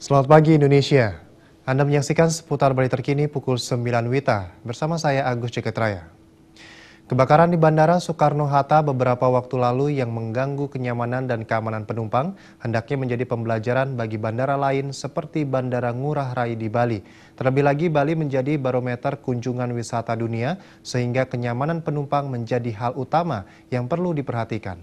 Selamat pagi Indonesia. Anda menyaksikan seputar berita terkini pukul 9 WITA bersama saya Agus Ceketraya. Kebakaran di Bandara Soekarno-Hatta beberapa waktu lalu yang mengganggu kenyamanan dan keamanan penumpang hendaknya menjadi pembelajaran bagi bandara lain seperti Bandara Ngurah Rai di Bali. Terlebih lagi Bali menjadi barometer kunjungan wisata dunia sehingga kenyamanan penumpang menjadi hal utama yang perlu diperhatikan.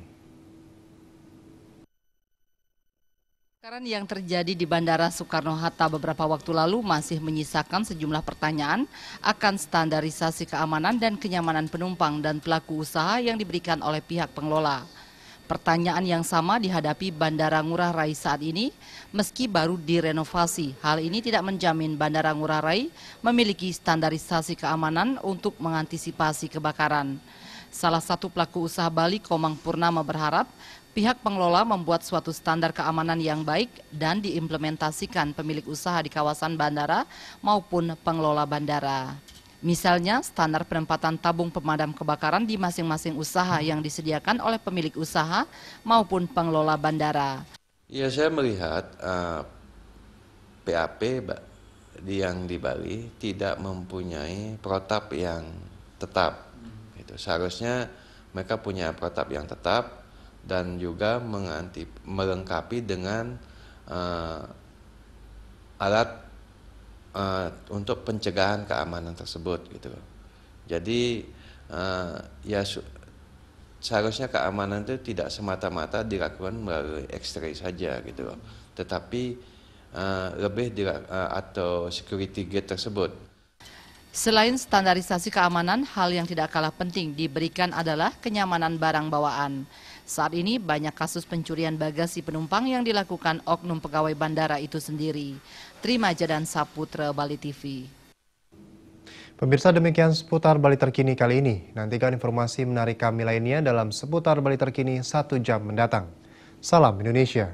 Kebakaran yang terjadi di Bandara Soekarno-Hatta beberapa waktu lalu masih menyisakan sejumlah pertanyaan akan standarisasi keamanan dan kenyamanan penumpang dan pelaku usaha yang diberikan oleh pihak pengelola. Pertanyaan yang sama dihadapi Bandara Ngurah Rai saat ini, meski baru direnovasi. Hal ini tidak menjamin Bandara Ngurah Rai memiliki standarisasi keamanan untuk mengantisipasi kebakaran. Salah satu pelaku usaha Bali, Komang Purnama, berharap pihak pengelola membuat suatu standar keamanan yang baik dan diimplementasikan pemilik usaha di kawasan bandara maupun pengelola bandara. Misalnya, standar penempatan tabung pemadam kebakaran di masing-masing usaha yang disediakan oleh pemilik usaha maupun pengelola bandara. Ya, saya melihat PAP yang di Bali tidak mempunyai protap yang tetap. Seharusnya mereka punya protap yang tetap dan juga melengkapi dengan alat untuk pencegahan keamanan tersebut gitu. Jadi seharusnya keamanan itu tidak semata-mata dilakukan melalui X-ray saja gitu, tetapi lebih atau security gate tersebut. Selain standarisasi keamanan, hal yang tidak kalah penting diberikan adalah kenyamanan barang bawaan. Saat ini banyak kasus pencurian bagasi penumpang yang dilakukan oknum pegawai bandara itu sendiri. Trimaja dan Saputra, Bali TV. Pemirsa, demikian seputar Bali terkini kali ini. Nantikan informasi menarik kami lainnya dalam seputar Bali terkini 1 jam mendatang. Salam Indonesia.